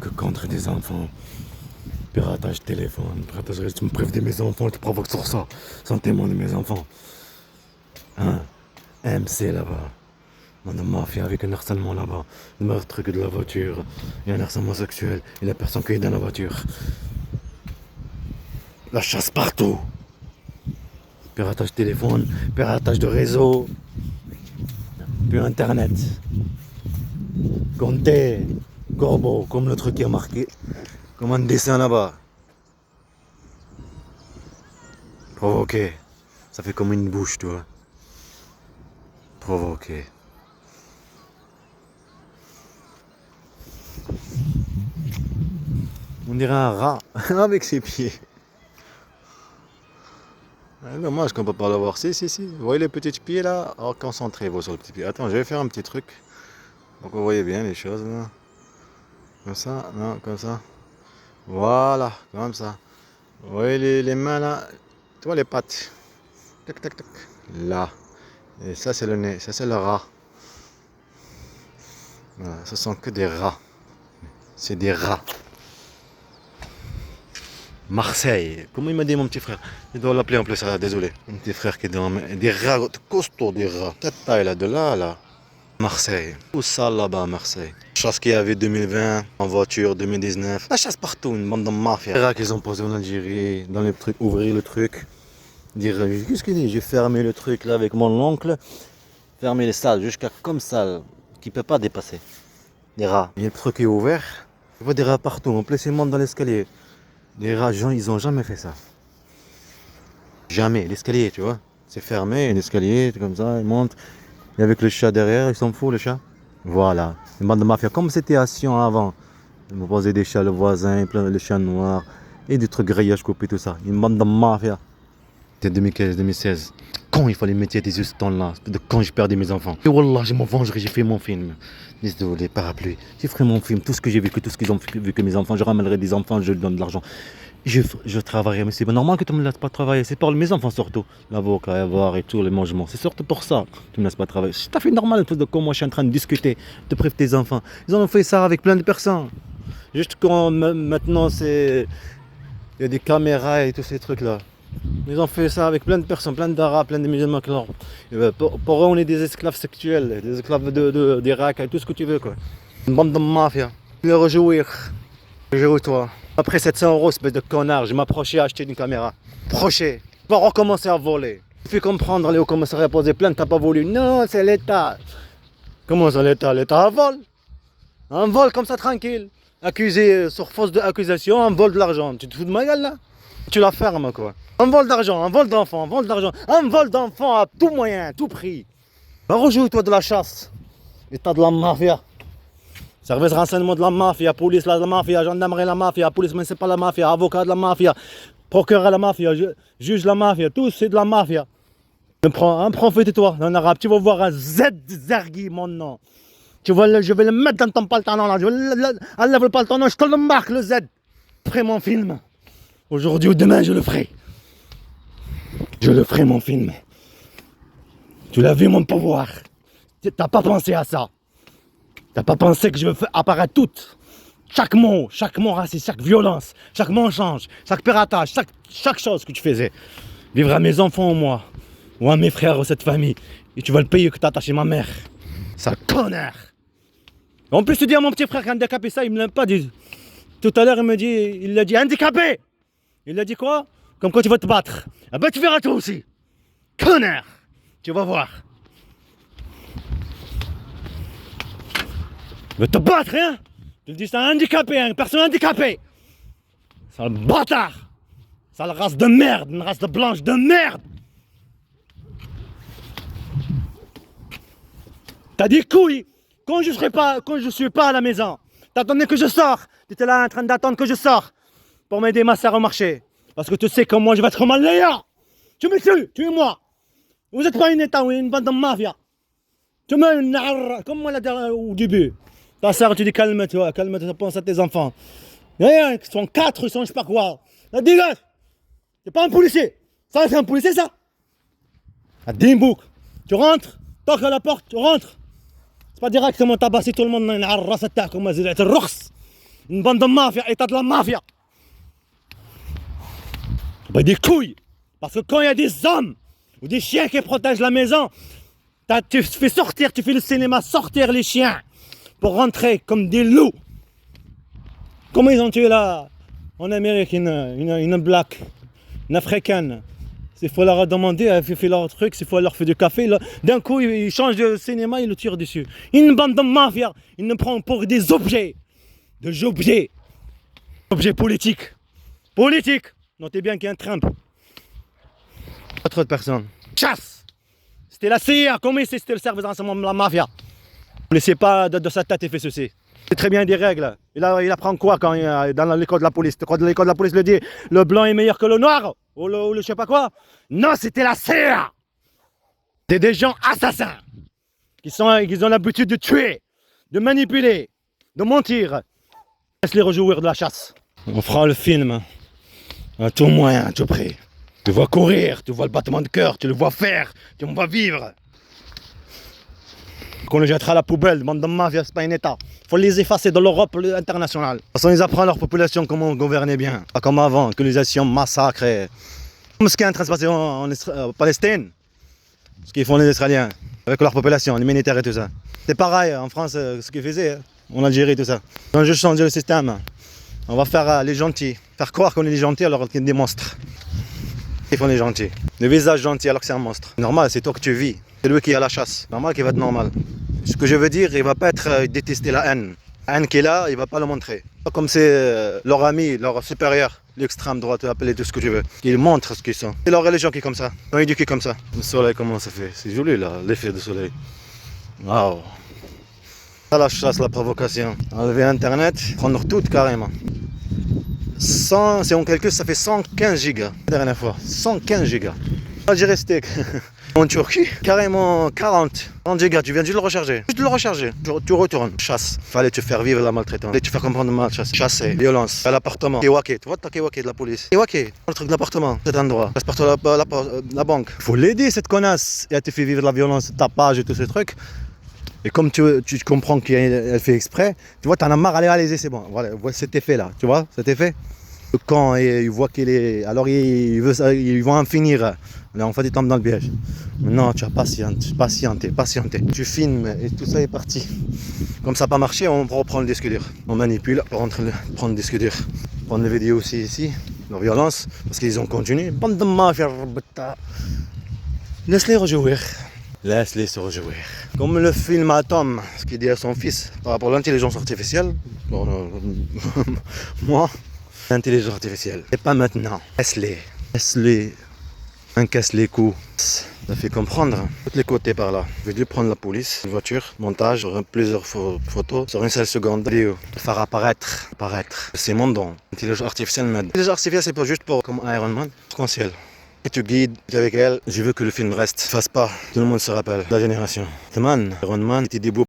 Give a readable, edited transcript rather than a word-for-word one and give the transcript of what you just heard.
que contre des enfants. Piratage téléphone, piratage, tu me prives de mes enfants, tu provoques sur ça. Sans témoin de mes enfants. Hein? MC là-bas. On a mafia avec un harcèlement là-bas. Le meurtre de la voiture. Il y a un harcèlement sexuel. Et la personne qui est dans la voiture. La chasse partout. Piratage téléphone, piratage de réseau. Puis internet. Compter. Corbeau, comme le truc qui est marqué. Comme un dessin là-bas. Provoquer. Ça fait comme une bouche, tu vois. Provoquer. On dirait un rat avec ses pieds. Dommage qu'on peut pas le voir. Si. Vous voyez les petits pieds là? Alors concentrez-vous sur le petit pied. Attends, je vais faire un petit truc. Donc vous voyez bien les choses là. Comme ça, non, comme ça. Voilà, comme ça. Vous voyez les mains là? Tu vois les pattes? Tac, tac, tac. Là. Et ça c'est le nez, ça c'est le rat. Voilà, ce sont que des rats. C'est des rats. Marseille, comment il m'a dit mon petit frère? Je dois l'appeler en plus, désolé. Mon petit frère qui est dans des rats, costauds des rats. Cette taille là, de là. Marseille. Tout ça là-bas à Marseille. Chasse qu'il y avait 2020, en voiture 2019. La chasse partout, une bande de mafia. Les rats qu'ils ont posé en Algérie, dans les trucs, ouvrir le truc. Dire, qu'est-ce qu'il dit? J'ai fermé le truc là avec mon oncle. Fermé les salles jusqu'à comme ça, qui ne peut pas dépasser. Des rats. Il y a le truc qui est ouvert. Je vois des rats partout. En plus, ils montent dans l'escalier. Les rats, ils ont jamais fait ça. Jamais. L'escalier, tu vois. C'est fermé, l'escalier, comme ça, ils montent. Et avec le chat derrière, ils s'en foutent, le chat. Voilà. Une bande de mafia. Comme c'était à Sion avant. Ils me posaient des chats, le voisin, plein de chats noirs. Et des trucs grillages coupés, tout ça. Une bande de mafia. C'était 2015-2016. Quand il fallait mettre des yeux ce temps-là. De quand j'ai perdu mes enfants. Et wallah, je m'en vengerai, j'ai fait mon film. Désolé, parapluie. J'ai fait mon film, tout ce que j'ai vécu, tout ce qu'ils ont vécu mes enfants. Je ramènerai des enfants, je leur donne de l'argent. Je travaillerai, mais c'est normal que tu ne me laisses pas travailler. C'est pour mes enfants surtout. L'avocat, avoir et tout, les mangements. C'est surtout pour ça que tu ne me laisses pas travailler. C'est tout à fait normal de comment je suis en train de discuter, de priver tes enfants. Ils ont fait ça avec plein de personnes. Juste quand maintenant c'est. Il y a des caméras et tous ces trucs-là. Ils ont fait ça avec plein de personnes, plein d'arabes, plein de musulmans. Pour eux, on est des esclaves sexuels, des esclaves d'Irak et tout ce que tu veux, quoi. Une bande de mafia. Je vais réjouir. Réjouis-toi. Après 700 €, espèce de connard, je m'approchais à acheter une caméra. Approché. Je vais recommencer à voler. Il fait comprendre, aller au commissariat poser plainte, t'as pas voulu. Non, c'est l'État. Comment ça, l'État? L'État vole. Un vol comme ça, tranquille. Accusé sur fausse accusation, un vol de l'argent. Tu te fous de ma gueule, là? Tu la fermes, quoi. Un vol d'argent, un vol d'enfant, un vol d'argent, un vol d'enfant à tout moyen, à tout prix. Va rejouer-toi de la chasse. État de la mafia. Service renseignement de la mafia, police de la mafia, gendarmerie de la mafia, police municipale de la mafia, avocat de la mafia, procureur de la mafia, juge de la mafia, tout c'est de la mafia. Un profite de toi, en arabe, tu vas voir un Z Zergi, mon nom. Je vais le mettre dans ton pantalon là, enlève le pantalon, je te le marque le Z. Après mon film. Aujourd'hui ou demain, je le ferai. Je le ferai, mon film. Tu l'as vu, mon pouvoir. T'as pas pensé à ça. T'as pas pensé que je veux faire apparaître tout. Chaque mot raciste, chaque violence, chaque mensonge, chaque piratage, chaque chose que tu faisais. Vivre à mes enfants ou moi, ou à mes frères ou cette famille. Et tu vas le payer que t'as attaché ma mère. Sale connard. En plus, tu dis à mon petit frère qu'handicapé, ça, il me l'a pas dit. Tout à l'heure, il l'a dit handicapé. Il a dit quoi? Comme quoi tu vas te battre. Ah ben tu verras toi aussi. Connard. Tu vas voir. Tu veux te battre, hein? Tu le dis, c'est un handicapé, une personne handicapée. Sale bâtard. Sale race de merde, une race de blanche de merde. T'as dit couilles quand je suis pas à la maison. T'attendais que je sors. T'étais là en train d'attendre que je sors pour m'aider ma soeur au marché. Parce que tu sais que moi je vais être comme un léa. Tu me tues, tu es moi. Vous n'êtes pas une état ou une bande de mafia. Tu me narres, comme moi au début. Ta soeur, tu dis calme-toi, pense à tes enfants. Ils sont 4, ils sont je sais pas quoi. Là, dégage. T'es pas un policier. Ça, c'est un policier, ça. À Dimbouk. Tu rentres, toque à la porte, tu rentres. C'est pas directement tabasser tout le monde dans une race comme Une bande de mafia, état de la mafia. Bah, des couilles. Parce que quand il y a des hommes ou des chiens qui protègent la maison, tu fais sortir, tu fais le cinéma sortir les chiens pour rentrer comme des loups. Comment ils ont tué là en Amérique une black, une africaine. Il faut leur demander, ils font leur truc, il faut leur faire du café. D'un coup, ils changent de cinéma, ils le tirent dessus. Une bande de mafia, ils nous prennent pour des objets. Des objets. Objets politiques. Politiques. Notez bien qu'il y a un Trump. Pas trop de personnes. Chasse. C'était la CIA, comment c'était le service d'enseignement de la mafia. Ne laissez pas de sa tête et fait ceci. C'est très bien des règles. Il apprend quoi quand il est dans l'école de la police? Quand l'école de la police le dit, le blanc est meilleur que le noir? Ou le je sais pas quoi? Non, c'était la CIA. C'est des gens assassins. Qui ont l'habitude de tuer, de manipuler, de mentir. Laisse les rejouer de la chasse. On fera le film. À tout moyen, à tout prix. Tu vois courir, tu vois le battement de cœur, tu le vois faire, tu vois vivre. Qu'on le jettera à la poubelle, bande de mafia, c'est pas un état. Faut les effacer de l'Europe internationale. De toute façon, ils apprennent à leur population comment gouverner bien. Pas comme avant, colonisation, massacre. Comme ce qui est en train de se passer en Palestine. Ce qu'ils font les Israéliens, avec leur population, les militaires et tout ça. C'est pareil en France, ce qu'ils faisaient, en Algérie, tout ça. On va juste changer le système. On va faire les gentils. Faire croire qu'on est les gentils alors qu'on est des monstres. Ils font les gentils. Le visage gentil alors que c'est un monstre. Normal, c'est toi que tu vis. C'est lui qui est à la chasse. Normal qu'il va être normal. Ce que je veux dire, il va pas être détester la haine. La haine qui est là, il va pas le montrer. Pas comme c'est leur ami, leur supérieur, l'extrême droite, appelez tout ce que tu veux. Ils montrent ce qu'ils sont. C'est leur religion qui est comme ça. Ils sont éduqués comme ça. Le soleil, comment ça fait? C'est joli là, l'effet du soleil. Waouh. Ça, la chasse, la provocation. Enlever Internet, prendre tout carrément. 100, si on calcule, ça fait 115 gigas. La dernière fois, 115 gigas. Algérie steak. En Turquie, carrément 40 gigas. Tu viens juste le recharger. Juste le recharger. Tu retournes. Chasse. Fallait te faire vivre la maltraitance. Fallait te faire comprendre mal. Chasser. Violence. À l'appartement. Kewaké. Tu vois ta Kewaké de la police. Kewaké. Le truc de l'appartement. Cet endroit. Passe partout la banque. Faut l'aider cette connasse. Et elle te fait vivre la violence, tapage et tous ces trucs. Et comme tu comprends qu'elle fait exprès, tu vois, t'en as marre, allez, c'est bon. Voilà, cet effet-là, tu vois, cet effet. Quand il voit qu'il est... Alors ils vont en finir. En fait, ils tombent dans le piège. Non, tu as patienté. Tu filmes et tout ça est parti. Comme ça n'a pas marché, on reprend le disque dur. On manipule pour prendre le disque dur. Prendre les vidéos aussi ici, leur violence, parce qu'ils ont continué. Bande de mafia. Laisse-les rejouer. Laisse-les se rejouer. Comme le film Atom, ce qu'il dit à son fils par rapport à l'intelligence artificielle. Moi, l'intelligence artificielle. Et pas maintenant. Laisse-les. Un casse les coups. Ça fait comprendre tous les côtés par là. Je vais dû prendre la police, une voiture, montage, plusieurs photos sur une seule seconde vidéo. Faire apparaître. C'est mon don. L'intelligence artificielle m'aide. L'intelligence artificielle, c'est pas juste pour comme Iron Man, arc-en-ciel. Et tu guides avec elle. Je veux que le film reste. Fasse pas. Tout le monde se rappelle. La génération. Iron Man était debout.